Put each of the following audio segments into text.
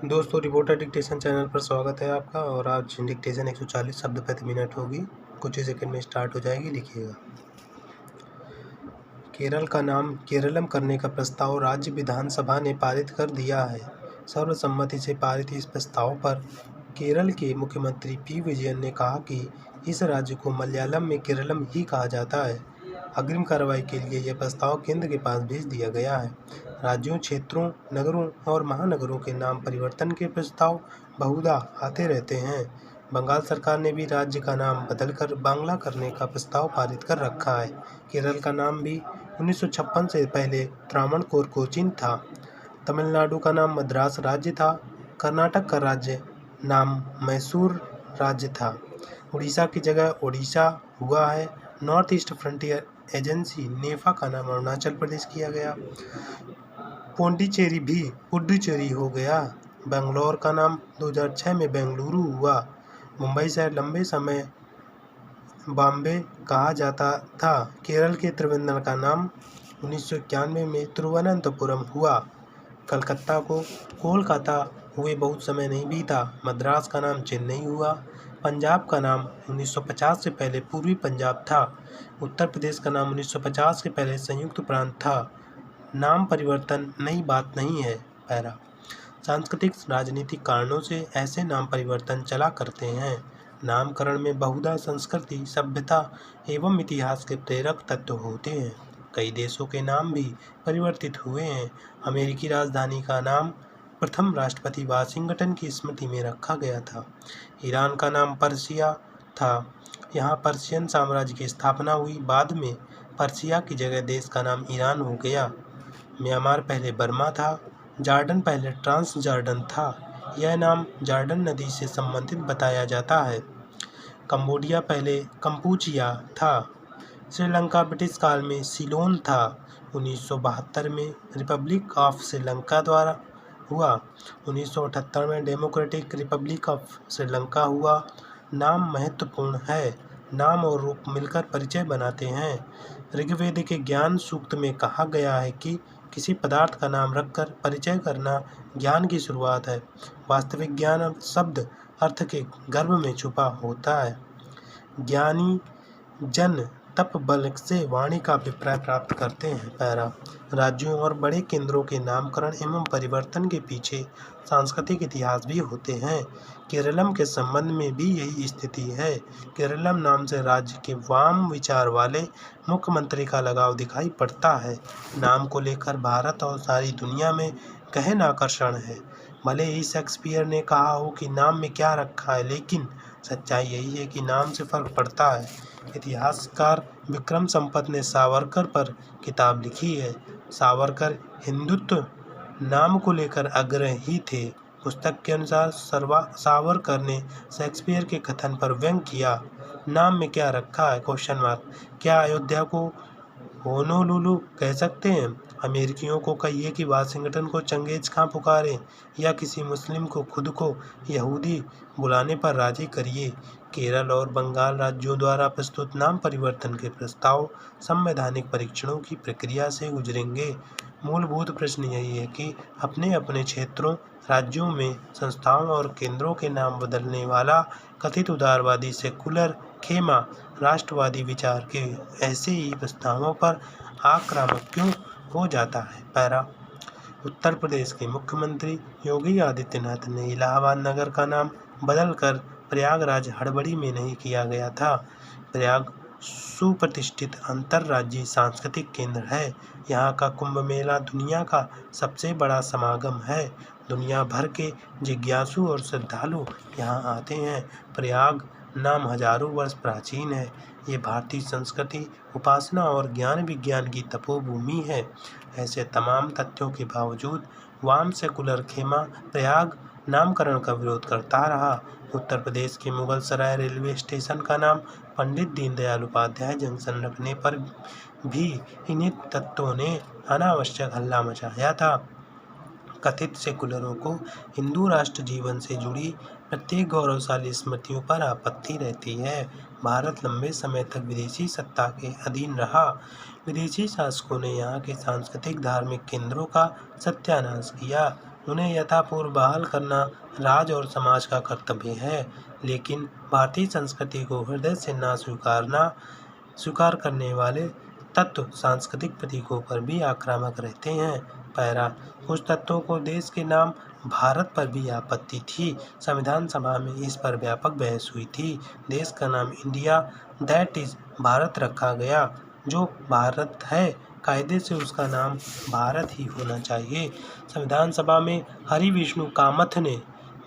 दोस्तों, reporter dictation channel पर स्वागत है आपका। और आज डिक्टेशन 140 शब्द प्रति मिनट होगी। कुछ ही सेकंड में स्टार्ट हो जाएगी। लिखिएगा। केरल का नाम केरलम करने का प्रस्ताव राज्य विधानसभा ने पारित कर दिया है। सर्वसम्मति से पारित इस प्रस्ताव पर केरल के मुख्यमंत्री पी विजयन ने कहा कि इस राज्य को मलयालम में केरलम ही कहा जाता है। अग्रिम कार्रवाई के लिए यह प्रस्ताव केंद्र के पास भेज दिया गया है। राज्यों, क्षेत्रों, नगरों और महानगरों के नाम परिवर्तन के प्रस्ताव बहुधा आते रहते हैं। बंगाल सरकार ने भी राज्य का नाम बदलकर बांग्ला करने का प्रस्ताव पारित कर रखा है। केरल का नाम भी 1956 से पहले त्रावणकोर कोचीन था। तमिलनाडु का नाम मद्रास राज्य था। कर्नाटक का राज्य नाम मैसूर राज्य था। उड़ीसा की जगह ओडिशा हुआ है। नॉर्थ ईस्ट फ्रंटियर एजेंसी नेफा का नाम अरुणाचल प्रदेश किया गया। पौंडीचेरी भी पुडुचेरी हो गया। बेंगलोर का नाम 2006 में बेंगलुरु हुआ। मुंबई शहर लंबे समय बॉम्बे कहा जाता था। केरल के त्रिवेंद्रम का नाम 1991 में तिरुवनंतपुरम हुआ। कलकत्ता को कोलकाता हुए बहुत समय नहीं बीता। मद्रास का नाम चेन्नई हुआ। पंजाब का नाम 1950 से पहले पूर्वी पंजाब था। उत्तर प्रदेश का नाम 1950 के पहले संयुक्त प्रांत था। नाम परिवर्तन नई बात नहीं है। पैरा सांस्कृतिक राजनीतिक कारणों से ऐसे नाम परिवर्तन चला करते हैं। नामकरण में बहुधा संस्कृति, सभ्यता एवं इतिहास के प्रेरक तत्व होते हैं। कई देशों के नाम भी परिवर्तित हुए हैं। अमेरिकी राजधानी का नाम प्रथम राष्ट्रपति वाशिंगटन की स्मृति में रखा गया था। ईरान का नाम पर्सिया था। यहाँ पर्शियन साम्राज्य की स्थापना हुई। बाद में पर्सिया की जगह देश का नाम ईरान हो गया। म्यांमार पहले बर्मा था। जॉर्डन पहले ट्रांस जॉर्डन था। यह नाम जॉर्डन नदी से संबंधित बताया जाता है। कंबोडिया पहले कंपूचिया था। श्रीलंका ब्रिटिश काल में सिलोन था। 1972 में रिपब्लिक ऑफ श्रीलंका द्वारा हुआ। 1978 में डेमोक्रेटिक रिपब्लिक ऑफ श्रीलंका हुआ। नाम महत्वपूर्ण है। नाम और रूप मिलकर परिचय बनाते हैं। ऋग्वेद के ज्ञान सूक्त में कहा गया है कि किसी पदार्थ का नाम रखकर परिचय करना ज्ञान की शुरुआत है। वास्तविक ज्ञान शब्द अर्थ के गर्भ में छुपा होता है। ज्ञानी जन तप बल से वाणी का अभिप्राय प्राप्त करते हैं। पैरा राज्यों और बड़े केंद्रों के नामकरण एवं परिवर्तन के पीछे सांस्कृतिक इतिहास भी होते हैं। केरलम के संबंध में भी यही स्थिति है। केरलम नाम से राज्य के वाम विचार वाले मुख्यमंत्री का लगाव दिखाई पड़ता है। नाम को लेकर भारत और सारी दुनिया में गहन आकर्षण है। भले ही शेक्सपियर ने कहा हो कि नाम में क्या रखा है, लेकिन सच्चाई यही है कि नाम से फर्क पड़ता है। इतिहासकार विक्रम संपत ने सावरकर पर किताब लिखी है। सावरकर हिंदुत्व नाम को लेकर आग्रही थे। पुस्तक के अनुसार सावरकर ने शेक्सपियर के कथन पर व्यंग किया। नाम में क्या रखा है? Question mark. क्या अयोध्या को होनोलुलु कह सकते हैं? अमेरिकियों को कहिए कि वाशिंगटन को चंगेज खां पुकारें, या किसी मुस्लिम को खुद को यहूदी बुलाने पर राजी करिए। केरल और बंगाल राज्यों द्वारा प्रस्तुत नाम परिवर्तन के प्रस्ताव संवैधानिक परीक्षणों की प्रक्रिया से गुजरेंगे। मूलभूत प्रश्न यही है कि अपने अपने क्षेत्रों, राज्यों में संस्थाओं और केंद्रों के नाम बदलने वाला कथित उदारवादी सेकुलर खेमा राष्ट्रवादी विचार के ऐसे ही प्रस्तावों पर आक्रामक क्यों हो जाता है। पैरा उत्तर प्रदेश के मुख्यमंत्री योगी आदित्यनाथ ने इलाहाबाद नगर का नाम बदलकर प्रयागराज हड़बड़ी में नहीं किया गया था। प्रयाग सुप्रतिष्ठित अंतर्राज्यीय सांस्कृतिक केंद्र है। यहाँ का कुंभ मेला दुनिया का सबसे बड़ा समागम है। दुनिया भर के जिज्ञासु और श्रद्धालु यहाँ आते हैं। प्रयाग नाम हजारों वर्ष प्राचीन है। ये भारतीय संस्कृति, उपासना और ज्ञान विज्ञान की तपोभूमि है। ऐसे तमाम तथ्यों के बावजूद वाम सेकुलर खेमा प्रयाग नामकरण का विरोध करता रहा। उत्तर प्रदेश के मुगल सराय रेलवे स्टेशन का नाम पंडित दीनदयाल उपाध्याय जंक्शन रखने पर भी इन्हीं तत्वों ने अनावश्यक हल्ला मचाया था। कथित सेकुलरों को हिंदू राष्ट्र जीवन से जुड़ी प्रत्येक गौरवशाली स्मृतियों पर आपत्ति रहती है। भारत लंबे समय तक विदेशी सत्ता के अधीन रहा। विदेशी शासकों ने यहाँ के सांस्कृतिक धार्मिक केंद्रों का सत्यानाश किया। उन्हें यथापूर्व बहाल करना राज्य और समाज का कर्तव्य है। लेकिन भारतीय संस्कृति को हृदय से न स्वीकार करने वाले तत्व सांस्कृतिक प्रतीकों पर भी आक्रामक रहते हैं। पैरा कुछ तत्वों को देश के नाम भारत पर भी आपत्ति थी। संविधान सभा में इस पर व्यापक बहस हुई थी। देश का नाम इंडिया दैट इज भारत रखा गया। जो भारत है, कायदे से उसका नाम भारत ही होना चाहिए। संविधान सभा में हरि विष्णु कामथ ने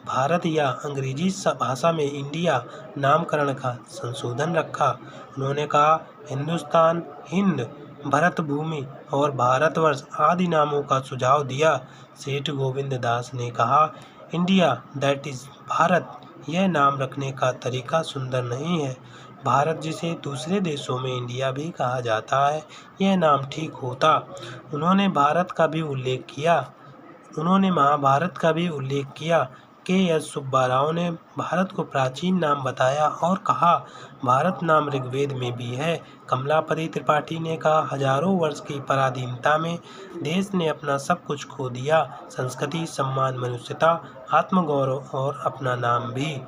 भारत या अंग्रेजी भाषा में इंडिया नामकरण का संशोधन रखा। उन्होंने कहा, हिंदुस्तान, हिंद, भरत भूमि और भारतवर्ष आदि नामों का सुझाव दिया। सेठ गोविंद दास ने कहा, इंडिया दैट इज भारत, यह नाम रखने का तरीका सुंदर नहीं है। भारत, जिसे दूसरे देशों में इंडिया भी कहा जाता है, यह नाम ठीक होता। उन्होंने महाभारत का भी उल्लेख किया। के.एस. सुब्बा राव ने भारत को प्राचीन नाम बताया और कहा, भारत नाम ऋग्वेद में भी है। कमलापति त्रिपाठी ने कहा, हजारों वर्ष की पराधीनता में देश ने अपना सब कुछ खो दिया, संस्कृति, सम्मान, मनुष्यता, आत्मगौरव और अपना नाम भी।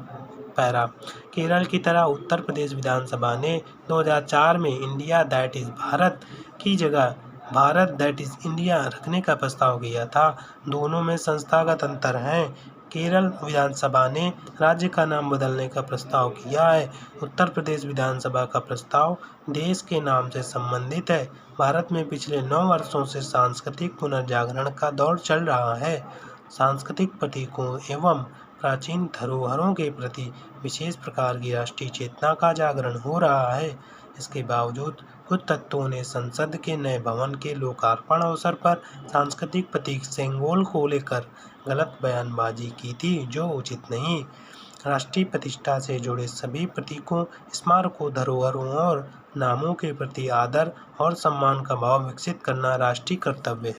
पैरा केरल की तरह उत्तर प्रदेश विधानसभा ने 2004 में इंडिया दैट इज भारत की जगह भारत दैट इज इंडिया रखने का प्रस्ताव किया था। दोनों में संस्थागत अंतर है। केरल विधानसभा ने राज्य का नाम बदलने का प्रस्ताव किया है। उत्तर प्रदेश विधानसभा का प्रस्ताव देश के नाम से संबंधित है। भारत में पिछले 9 वर्षों से सांस्कृतिक पुनर्जागरण का दौर चल रहा है। सांस्कृतिक प्रतीकों एवं प्राचीन धरोहरों के प्रति विशेष प्रकार की राष्ट्रीय चेतना का जागरण हो रहा है। इसके बावजूद कुछ तत्वों ने संसद के नए भवन के लोकार्पण अवसर पर सांस्कृतिक प्रतीक सेंगोल को लेकर गलत बयानबाजी की थी, जो उचित नहीं। राष्ट्रीय प्रतिष्ठा से जुड़े सभी प्रतीकों, स्मारकों, धरोहरों और नामों के प्रति आदर और सम्मान का भाव विकसित करना राष्ट्रीय कर्तव्य है।